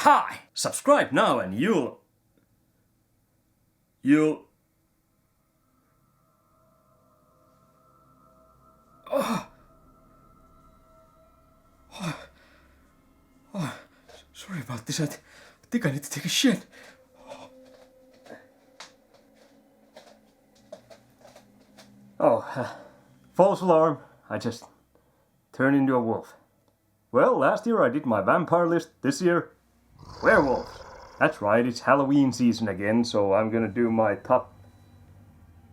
Hi! Subscribe now and you'll... Sorry about this. I think I need to take a shit. False alarm. I just turned into a wolf. Well, last year I did my vampire list. This year, werewolves. That's right, it's Halloween season again, so I'm gonna do my top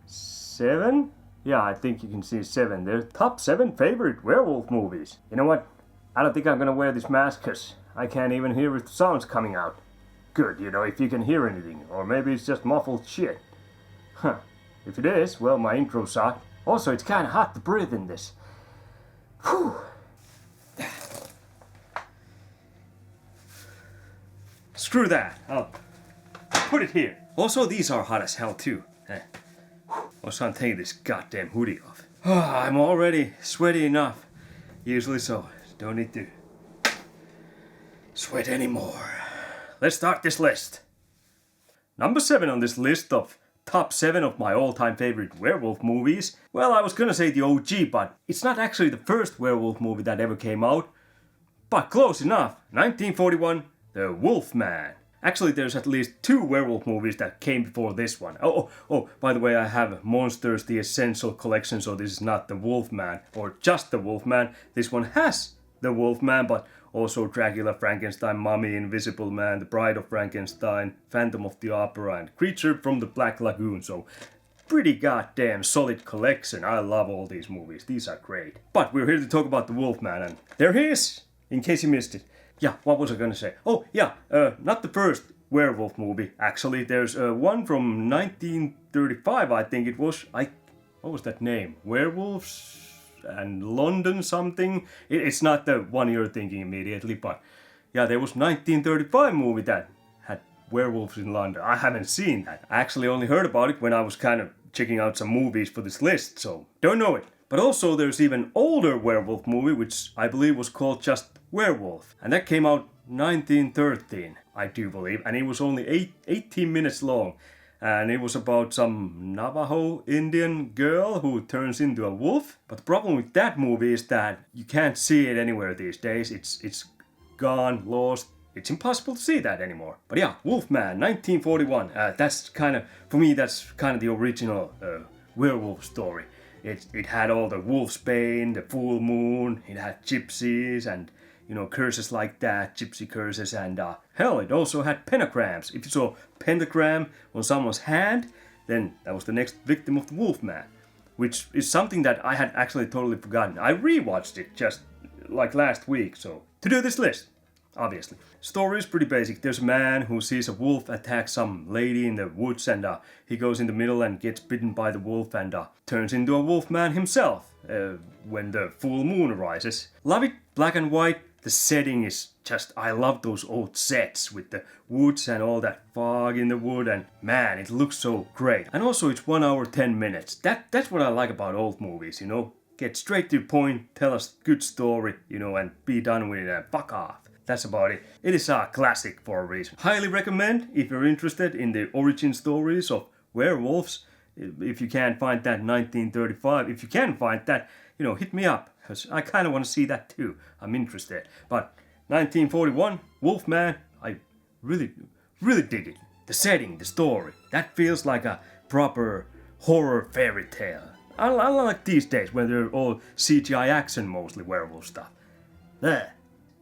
7? Yeah, I think you can see 7. They're top 7 favorite werewolf movies. You know what? I don't think I'm gonna wear this mask because I can't even hear if the sound's coming out. Good, if you can hear anything. Or maybe it's just muffled shit. Huh. If it is, well, my intro sucked. Also, it's kinda hot to breathe in this. Whew. Screw that. I'll put it here. Also, these are hot as hell too. Also, I'm taking this goddamn hoodie off. I'm already sweaty enough. Usually, so don't need to sweat anymore. Let's start this list. Number 7 on this list of top 7 of my all-time favorite werewolf movies. Well, I was gonna say the OG, but it's not actually the first werewolf movie that ever came out. But close enough. 1941, The Wolfman. Actually, there's at least 2 werewolf movies that came before this one. Oh, by the way, I have Monsters The Essential Collection, so this is not The Wolfman or just The Wolfman. This one has The Wolfman, but also Dracula, Frankenstein, Mummy, Invisible Man, The Bride of Frankenstein, Phantom of the Opera, and Creature from the Black Lagoon. So, pretty goddamn solid collection. I love all these movies. These are great. But we're here to talk about The Wolfman, and there he is, in case you missed it. Yeah, what was I gonna say? Oh, yeah, not the first werewolf movie, actually. There's one from 1935, I think it was. What was that name? Werewolves and London something? It's not the one you're thinking immediately, but yeah, there was 1935 movie that had werewolves in London. I haven't seen that. I actually only heard about it when I was kind of checking out some movies for this list, so don't know it. But also there's even older werewolf movie, which I believe was called just Werewolf. And that came out 1913, I do believe. And it was only 18 minutes long. And it was about some Navajo Indian girl who turns into a wolf. But the problem with that movie is that you can't see it anywhere these days. It's gone, lost. It's impossible to see that anymore. But yeah, Wolfman, 1941. That's kind of, for me, that's kind of the original werewolf story. It had all the wolfsbane, the full moon, it had gypsies and, curses like that, gypsy curses, and hell, it also had pentagrams. If you saw pentagram on someone's hand, then that was the next victim of the Wolfman, which is something that I had actually totally forgotten. I rewatched it just like last week, so to do this list, obviously. Story is pretty basic. There's a man who sees a wolf attack some lady in the woods, and he goes in the middle and gets bitten by the wolf and turns into a wolfman himself when the full moon arises. Love it, black and white. The setting is just, I love those old sets with the woods and all that fog in the wood, and man, it looks so great. And also it's 1 hour 10 minutes. That's what I like about old movies, Get straight to the point, tell us good story, and be done with it and fuck off. That's about it. It is a classic for a reason. Highly recommend if you're interested in the origin stories of werewolves. If you can't find that 1935, if you can find that, hit me up. Because I kind of want to see that too. I'm interested. But 1941, Wolfman, I really, really dig it. The setting, the story, that feels like a proper horror fairy tale. I like these days when they're all CGI action, mostly werewolf stuff. There.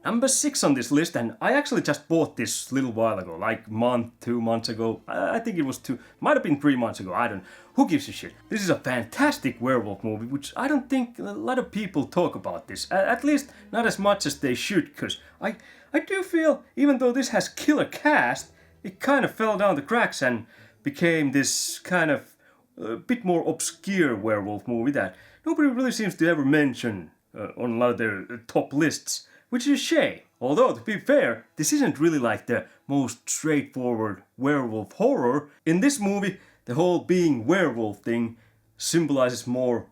Number 6 on this list, and I actually just bought this little while ago, like 2 months ago. I think it was 2, might have been 3 months ago, I don't know. Who gives a shit? This is a fantastic werewolf movie, which I don't think a lot of people talk about this. At least not as much as they should, because I do feel, even though this has killer cast, it kind of fell down the cracks and became this kind of a bit more obscure werewolf movie that nobody really seems to ever mention on a lot of their top lists. Which is a shame. Although, to be fair, this isn't really like the most straightforward werewolf horror. In this movie, the whole being werewolf thing symbolizes more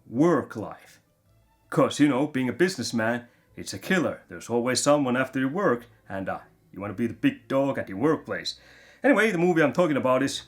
work life. Cause, being a businessman, it's a killer. There's always someone after your work, and You want to be the big dog at your workplace. Anyway, the movie I'm talking about is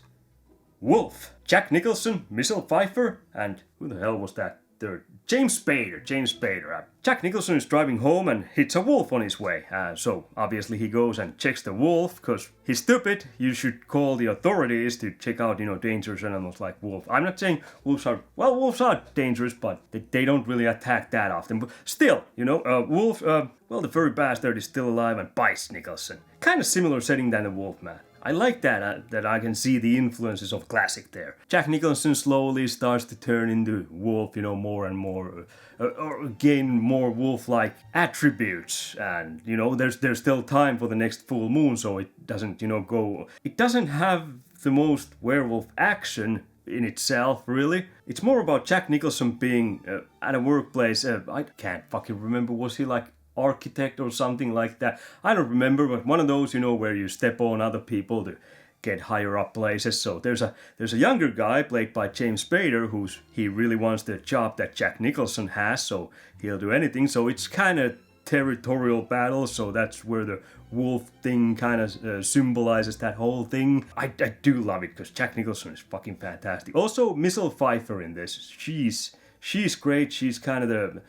Wolf. Jack Nicholson, Michelle Pfeiffer, and who the hell was that third? James Spader. Jack Nicholson is driving home and hits a wolf on his way. So obviously he goes and checks the wolf because he's stupid. You should call the authorities to check out, dangerous animals like wolf. I'm not saying wolves are dangerous, but they don't really attack that often. But still, wolf, the furry bastard is still alive and bites Nicholson. Kind of similar setting than the Wolfman. I like that I can see the influences of classic there. Jack Nicholson slowly starts to turn into wolf, more and more, or gain more wolf-like attributes. And, there's still time for the next full moon, so it doesn't, go... It doesn't have the most werewolf action in itself, really. It's more about Jack Nicholson being at a workplace. I can't fucking remember, was he like architect or something like that? I don't remember, but one of those, where you step on other people to get higher up places. So there's a younger guy played by James Spader he really wants the job that Jack Nicholson has, so he'll do anything. So it's kind of territorial battle, so that's where the wolf thing kind of symbolizes that whole thing. I do love it because Jack Nicholson is fucking fantastic. Also, Michelle Pfeiffer in this, she's great. She's kind of the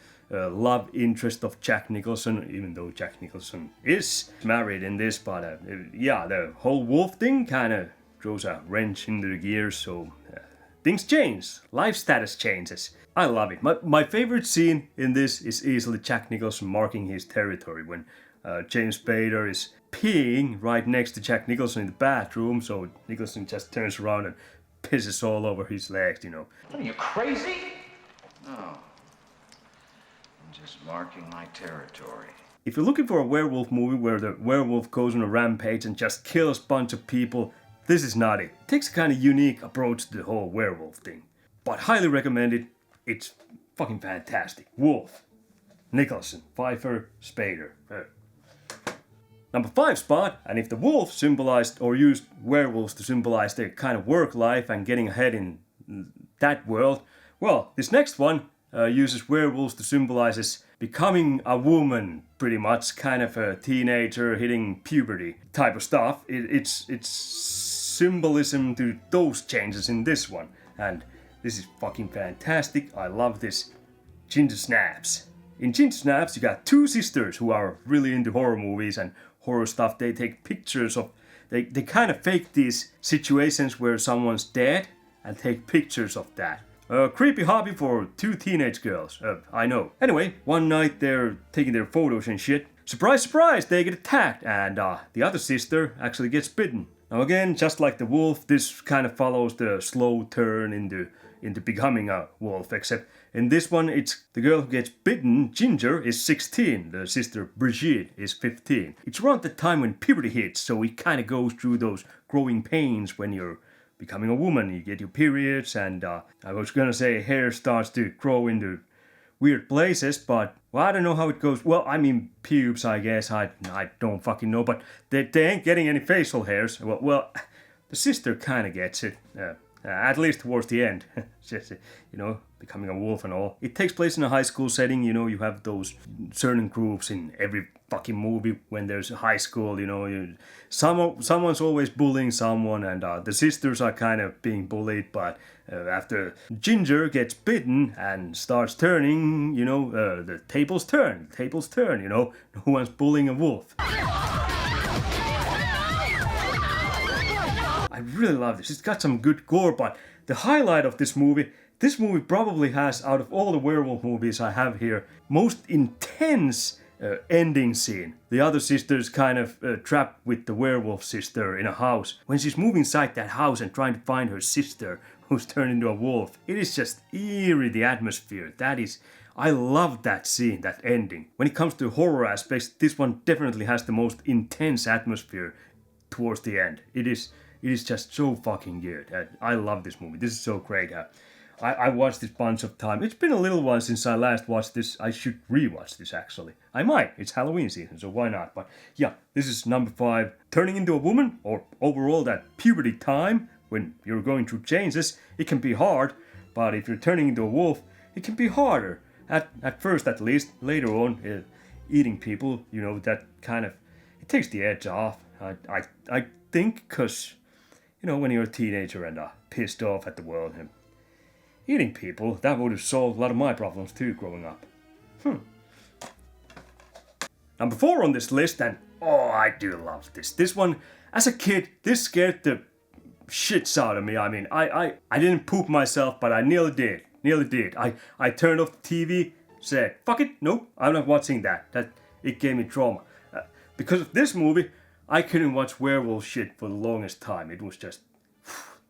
love interest of Jack Nicholson, even though Jack Nicholson is married in this, but the whole wolf thing kind of throws a wrench into the gears, so things change, life status changes. I love it. My favorite scene in this is easily Jack Nicholson marking his territory when James Spader is peeing right next to Jack Nicholson in the bathroom, so Nicholson just turns around and pisses all over his legs, What, are you crazy? No. Just marking my territory. If you're looking for a werewolf movie where the werewolf goes on a rampage and just kills a bunch of people, this is not it. It takes a kind of unique approach to the whole werewolf thing. But highly recommended. It's fucking fantastic. Wolf. Nicholson. Pfeiffer. Spader. Number 5 spot, and if the wolf symbolized or used werewolves to symbolize their kind of work life and getting ahead in that world, well, this next one uses werewolves to symbolize becoming a woman, pretty much, kind of a teenager hitting puberty type of stuff. It's symbolism to those changes in this one, and this is fucking fantastic. I love this. Ginger Snaps. In Ginger Snaps, you got 2 sisters who are really into horror movies and horror stuff. They take pictures of, they kind of fake these situations where someone's dead and take pictures of that. A creepy hobby for 2 teenage girls, I know. Anyway, one night they're taking their photos and shit. Surprise, surprise, they get attacked, and the other sister actually gets bitten. Now again, just like the wolf, this kind of follows the slow turn into becoming a wolf, except in this one, it's the girl who gets bitten, Ginger, is 16. The sister, Brigitte, is 15. It's around the time when puberty hits, so it kind of goes through those growing pains when you're becoming a woman. You get your periods, and I was gonna say hair starts to grow into weird places, but well, I don't know how it goes. Well, I mean pubes, I guess. I don't fucking know, but they ain't getting any facial hairs. Well, the sister kind of gets it, at least towards the end. Just, becoming a wolf and all. It takes place in a high school setting. You have those certain groups in every fucking movie when there's a high school. Someone's always bullying someone, and the sisters are kind of being bullied. But after Ginger gets bitten and starts turning, the tables turn. No one's bullying a wolf. I really love this. It's got some good gore, but the highlight of this movie probably has, out of all the werewolf movies I have here, most intense ending scene. The other sister's kind of trapped with the werewolf sister in a house. When she's moving inside that house and trying to find her sister, who's turned into a wolf, it is just eerie, the atmosphere. I love that scene, that ending. When it comes to horror aspects, this one definitely has the most intense atmosphere towards the end. It is just so fucking good. I love this movie. This is so great. I watched this a bunch of times. It's been a little while since I last watched this. I should rewatch this, actually. I might. It's Halloween season, so why not? But yeah, this is number 5. Turning into a woman, or overall that puberty time, when you're going through changes, it can be hard. But if you're turning into a wolf, it can be harder. At first, at least. Later on, eating people, that kind of... It takes the edge off. I think because, you know, when you're a teenager and pissed off at the world and eating people, that would have solved a lot of my problems too growing up. Number 4 on this list, and oh, I do love this. This one, as a kid, this scared the shits out of me. I mean, I didn't poop myself, but I nearly did. I turned off the TV, said, fuck it, nope, I'm not watching that. It gave me trauma. Because of this movie, I couldn't watch werewolf shit for the longest time. It was just...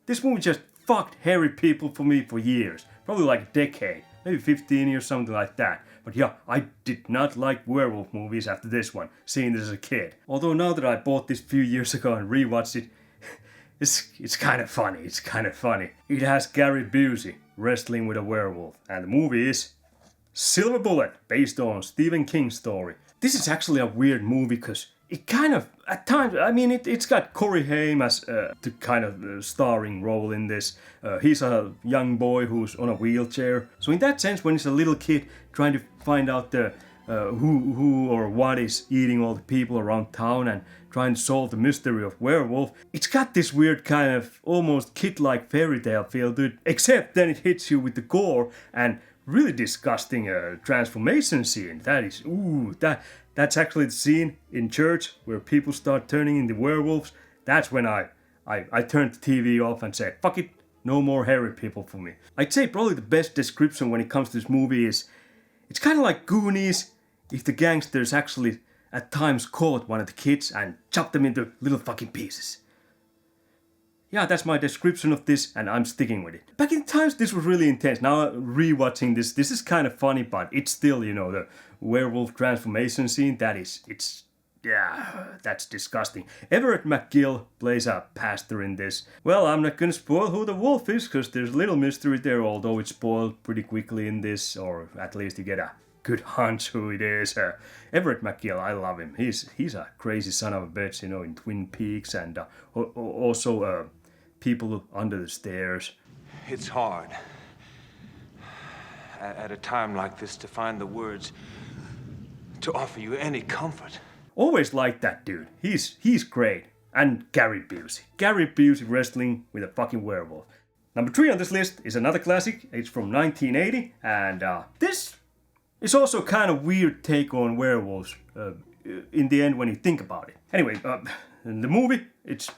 This movie just fucked hairy people for me for years. Probably like a decade. Maybe 15 years, something like that. But yeah, I did not like werewolf movies after this one, seeing this as a kid. Although now that I bought this a few years ago and rewatched it, it's kind of funny. It has Gary Busey wrestling with a werewolf. And the movie is Silver Bullet, based on Stephen King's story. This is actually a weird movie because it kind of, at times, I mean, it's got Corey Haim as the kind of starring role in this. He's a young boy who's on a wheelchair. So in that sense, when he's a little kid trying to find out who or what is eating all the people around town and trying to solve the mystery of werewolf, it's got this weird kind of almost kid-like fairy tale feel to it, except then it hits you with the gore and really disgusting transformation scene. That is, that's actually the scene in church where people start turning into werewolves. That's when I turned the TV off and said, fuck it, no more hairy people for me. I'd say probably the best description when it comes to this movie is, it's kind of like Goonies if the gangsters actually at times caught one of the kids and chopped them into little fucking pieces. Yeah, that's my description of this, and I'm sticking with it. Back in times, this was really intense. Now, rewatching this is kind of funny, but it's still, you know, the werewolf transformation scene, that's disgusting. Everett McGill plays a pastor in this. Well, I'm not gonna spoil who the wolf is, because there's little mystery there, although it's spoiled pretty quickly in this, or at least you get a good hunch who it is. Everett McGill, I love him. He's a crazy son of a bitch, you know, in Twin Peaks, and also People Under the Stairs. It's hard at a time like this to find the words to offer you any comfort. Always liked that dude. He's great. And Gary Busey. Gary Busey wrestling with a fucking werewolf. Number 3 on this list is another classic. It's from 1980, and this is also kind of weird take on werewolves in the end when you think about it. Anyway, in the movie, it's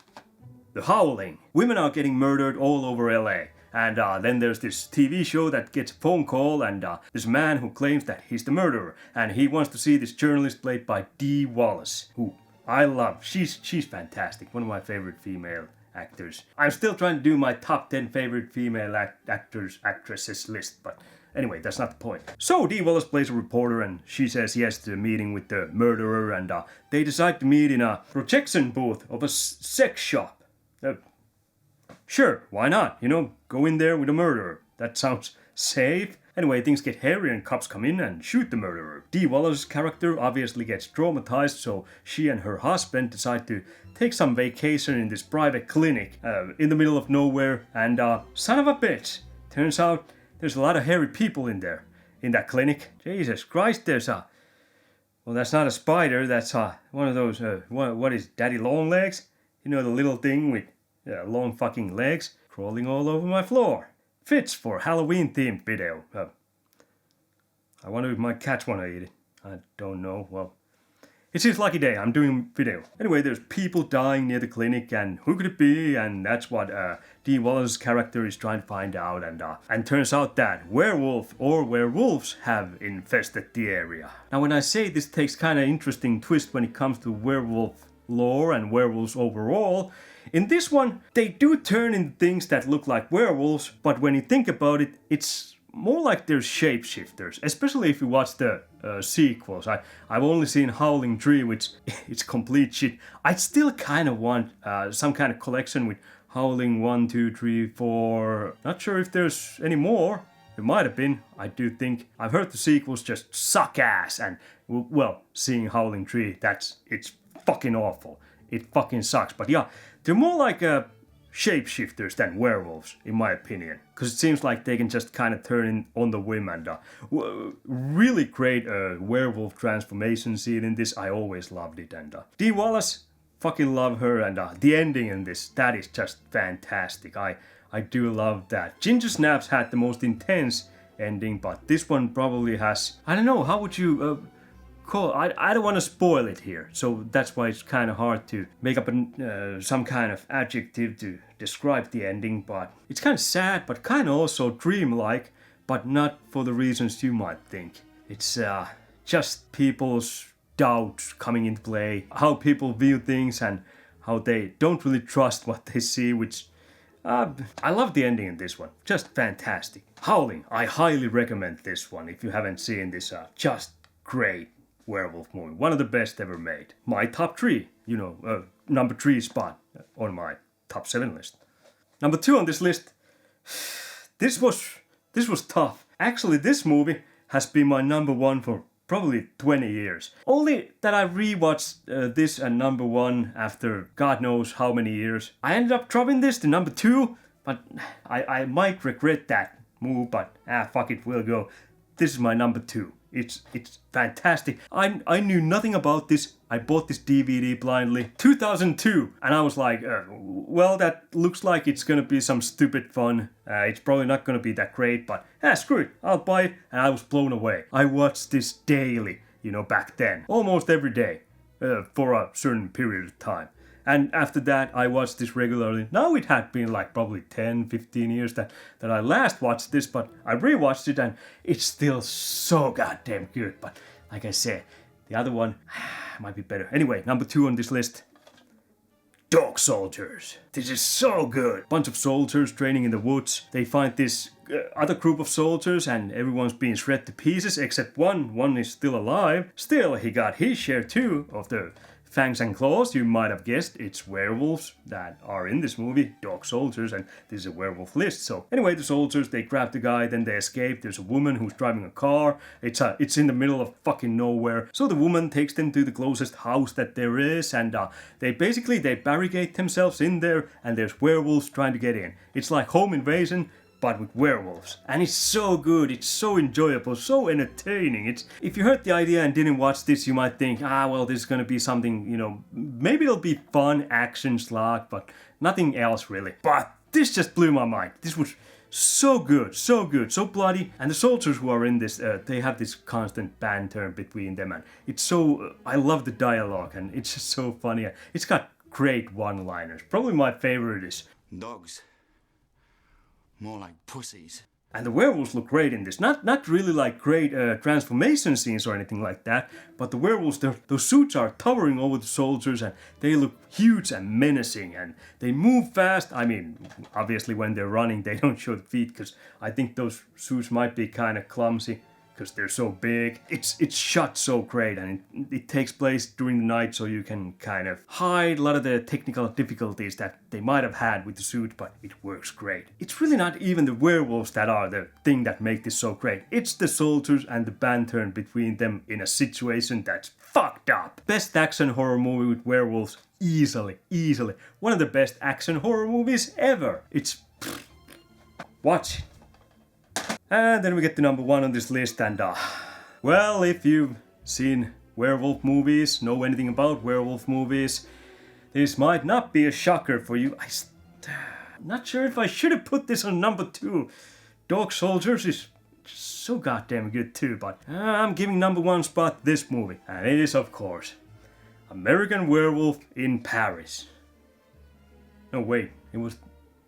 The Howling. Women are getting murdered all over LA. And then there's this TV show that gets a phone call, and there's a man who claims that he's the murderer. And he wants to see this journalist played by Dee Wallace, who I love. She's fantastic. One of my favorite female actors. I'm still trying to do my top 10 favorite female actresses list, but anyway, that's not the point. So Dee Wallace plays a reporter, and she says yes to a meeting with the murderer, and they decide to meet in a projection booth of a sex shop. Sure, why not? You know, go in there with a murderer. That sounds safe. Anyway, things get hairy and cops come in and shoot the murderer. Dee Wallace's character obviously gets traumatized, so she and her husband decide to take some vacation in this private clinic in the middle of nowhere, and son of a bitch, turns out there's a lot of hairy people in there, in that clinic. Jesus Christ, there's well, that's not a spider, that's one of those, what is Daddy Long Legs? You know, the little thing with long fucking legs crawling all over my floor. Fits for Halloween themed video. I wonder if my cats want to eat it. I don't know. Well, it's his lucky day. I'm doing video. Anyway, there's people dying near the clinic, and who could it be? And that's what Dee Wallace's character is trying to find out. And turns out that werewolf or werewolves have infested the area. Now, when I say this takes kind of interesting twist when it comes to werewolf lore and werewolves overall, in this one, they do turn into things that look like werewolves, but when you think about it, it's more like they're shapeshifters, especially if you watch the sequels. I've only seen Howling 3, which it's complete shit. I still kind of want some kind of collection with Howling 1, 2, 3, 4. Not sure if there's any more. There might have been, I do think. I've heard the sequels just suck ass, and, well, seeing Howling 3, it's fucking awful. It fucking sucks. But yeah, they're more like shapeshifters than werewolves, in my opinion. Because it seems like they can just kind of turn in on the whim, and really great werewolf transformation scene in this. I always loved it. And Dee Wallace, fucking love her, and the ending in this, that is just fantastic. I do love that. Ginger Snaps had the most intense ending, but this one probably has, I don't know, how would you call, I don't want to spoil it here, so that's why it's kind of hard to make up some kind of adjective to describe the ending, but it's kind of sad, but kind of also dreamlike, but not for the reasons you might think. It's just people's doubts coming into play, how people view things, and how they don't really trust what they see, which I love the ending in this one. Just fantastic. Howling. I highly recommend this one if you haven't seen this. Just great werewolf movie. One of the best ever made. My top 3. Number 3 spot on my top 7 list. Number 2 on this list. This was tough. Actually, this movie has been my number 1 for probably 20 years. Only that I rewatched this and number 1 after God knows how many years. I ended up dropping this to number 2, but I might regret that move, but fuck it, we'll go. This is my number 2. It's fantastic. I knew nothing about this. I bought this DVD blindly. 2002. And I was like, well, that looks like it's gonna be some stupid fun. It's probably not gonna be that great, but screw it. I'll buy it. And I was blown away. I watched this daily, back then. Almost every day. For a certain period of time. And after that, I watched this regularly. Now it had been like probably 10, 15 years that I last watched this, but I rewatched it and it's still so goddamn good. But like I said, the other one might be better. Anyway, number 2 on this list. Dog Soldiers. This is so good. Bunch of soldiers training in the woods. They find this other group of soldiers and everyone's being shred to pieces except one. One is still alive. Still, he got his share too of the fangs and claws. You might have guessed it's werewolves that are in this movie, dog soldiers, and this is a werewolf list. So anyway, the soldiers, they grab the guy, then they escape. There's a woman who's driving a car. It's in the middle of fucking nowhere. So the woman takes them to the closest house that there is, and they barricade themselves in there, and there's werewolves trying to get in. It's like home invasion, but with werewolves. And it's so good, it's so enjoyable, so entertaining. If you heard the idea and didn't watch this, you might think, well, this is gonna be something, maybe it'll be fun, action, slog, but nothing else really. But this just blew my mind. This was so good, so bloody. And the soldiers who are in this, they have this constant banter between them, and it's so, I love the dialogue, and it's just so funny. It's got great one-liners. Probably my favorite is, dogs. More like pussies. And the werewolves look great in this. Not really like great transformation scenes or anything like that, but the werewolves, those suits are towering over the soldiers and they look huge and menacing and they move fast. I mean, obviously when they're running they don't show the feet because I think those suits might be kind of clumsy because they're so big. It's shot so great and it takes place during the night so you can kind of hide a lot of the technical difficulties that they might have had with the suit, but it works great. It's really not even the werewolves that are the thing that make this so great. It's the soldiers and the banter between them in a situation that's fucked up. Best action horror movie with werewolves, easily. One of the best action horror movies ever. Watch it. And then we get to number 1 on this list, and well, if you've seen werewolf movies, know anything about werewolf movies, this might not be a shocker for you. I'm not sure if I should have put this on number 2. Dog Soldiers is so goddamn good too, but I'm giving number 1 spot this movie, and it is, of course, American Werewolf in Paris. No, wait, it was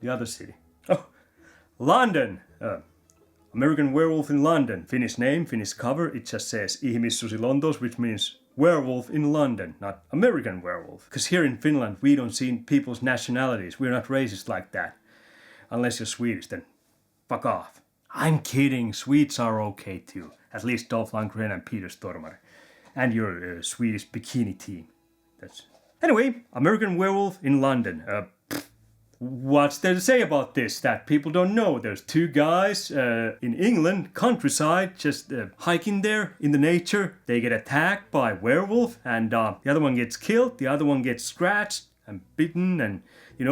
the other city. Oh, London. American Werewolf in London. Finnish name, Finnish cover. It just says Ihmissusi Lontos, which means werewolf in London, not American werewolf. Because here in Finland, we don't see people's nationalities. We're not racist like that. Unless you're Swedish, then fuck off. I'm kidding. Swedes are okay too. At least Dolph Lundgren and Peter Stormare. And your Swedish bikini team. Anyway, American Werewolf in London. What's there to say about this that people don't know? There's 2 guys in England, countryside, just hiking there in the nature. They get attacked by werewolf and the other one gets killed, the other one gets scratched. and bitten and,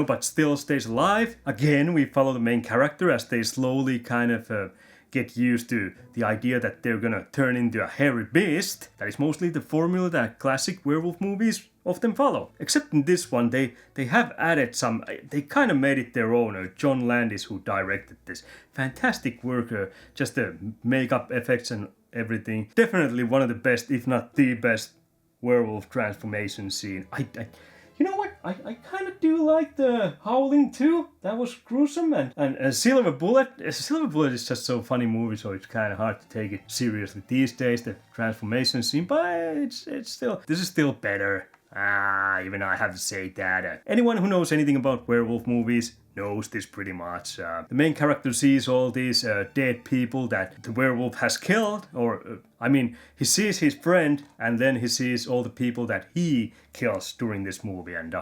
but still stays alive. Again, we follow the main character as they slowly kind of get used to the idea that they're gonna turn into a hairy beast. That is mostly the formula that classic werewolf movies often follow. Except in this one, they have added some, they kind of made it their own. John Landis, who directed this, fantastic work, just the makeup effects and everything. Definitely one of the best, if not the best, werewolf transformation scene. You know what? I kind of do like the Howling too. That was gruesome. And Silver Bullet. Silver Bullet is just so funny movie, so it's kind of hard to take it seriously these days, the transformation scene. But it's still, this is still better. Even I have to say that. Anyone who knows anything about werewolf movies knows this pretty much. The main character sees all these dead people that the werewolf has killed, or he sees his friend, and then he sees all the people that he kills during this movie. And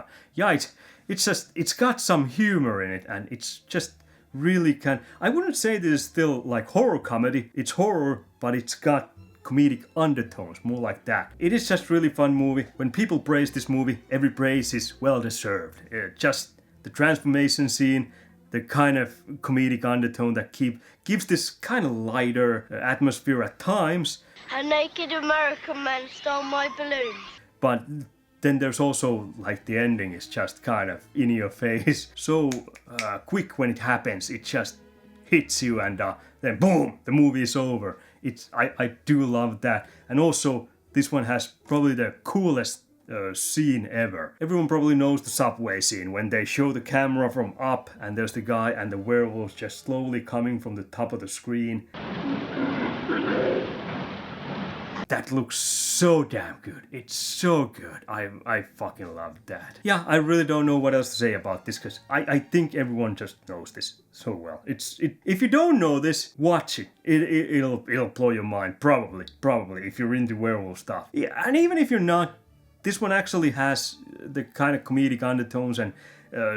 it's got some humor in it, and it's just really I wouldn't say this is still like horror comedy. It's horror, but it's got comedic undertones, more like that. It is just really fun movie. When people praise this movie, every praise is well deserved. Just the transformation scene, the kind of comedic undertone that gives this kind of lighter atmosphere at times. A naked American man stole my balloon. But then there's also like the ending is just kind of in your face. So quick when it happens, it just hits you and then boom, the movie is over. I do love that. And also this one has probably the coolest scene ever. Everyone probably knows the subway scene when they show the camera from up and there's the guy and the werewolf just slowly coming from the top of the screen. That looks so damn good. It's so good. I fucking love that. Yeah, I really don't know what else to say about this because I think everyone just knows this so well. If you don't know this, watch it. It'll blow your mind. Probably if you're into werewolf stuff. Yeah, and even if you're not, this one actually has the kind of comedic undertones and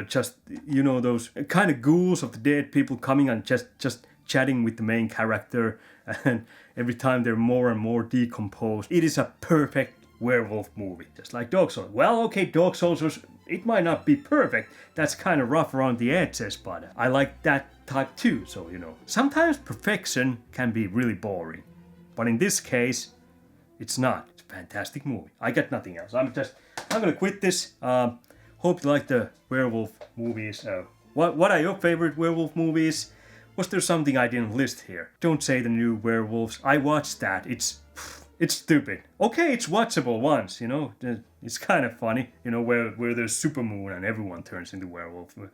just those kind of ghouls of the dead people coming and just chatting with the main character, and every time they're more and more decomposed. It is a perfect werewolf movie, just like Dog Soldiers. Well, okay, Dog Soldiers, it might not be perfect. That's kind of rough around the edges, but I like that type too. So sometimes perfection can be really boring, but in this case, it's not. It's a fantastic movie. I got nothing else. I'm gonna quit this. Hope you like the werewolf movies. What are your favorite werewolf movies? Was there something I didn't list here? Don't say the new Werewolves. I watched that. It's stupid. Okay, it's watchable once, It's kind of funny, where there's supermoon and everyone turns into werewolf with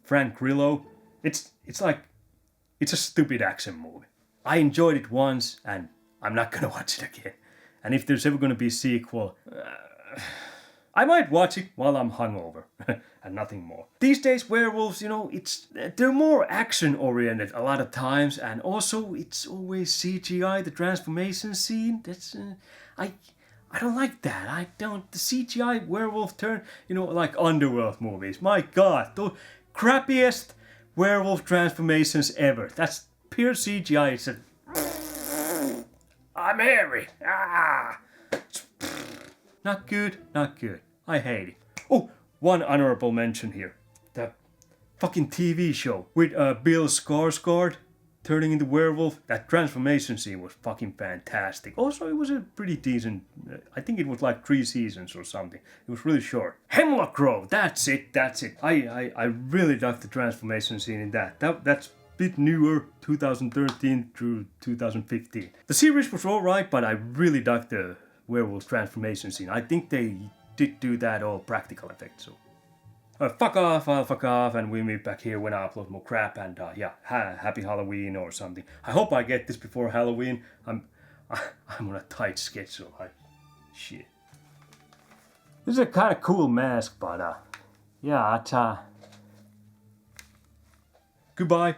Frank Grillo. It's a stupid action movie. I enjoyed it once and I'm not gonna watch it again. And if there's ever gonna be a sequel, I might watch it while I'm hungover and nothing more. These days, werewolves, they're more action-oriented a lot of times, and also it's always CGI, the transformation scene. That's I don't like that. I don't. The CGI werewolf turn, like Underworld movies. My God, the crappiest werewolf transformations ever. That's pure CGI. It's I'm hairy. Not good, not good. I hate it. Oh, one honorable mention here. The fucking TV show with Bill Skarsgård turning into werewolf. That transformation scene was fucking fantastic. Also, it was a pretty decent, I think it was like 3 seasons or something. It was really short. Hemlock Grove, that's it. I really liked the transformation scene in that. That's a bit newer, 2013 through 2015. The series was alright, but I really liked the werewolf transformation scene. I think they did do that all practical effects. So fuck off, I'll fuck off, and we'll meet back here when I upload more crap. And happy Halloween or something. I hope I get this before Halloween. I'm on a tight schedule. Shit. This is a kind of cool mask, but yeah, goodbye.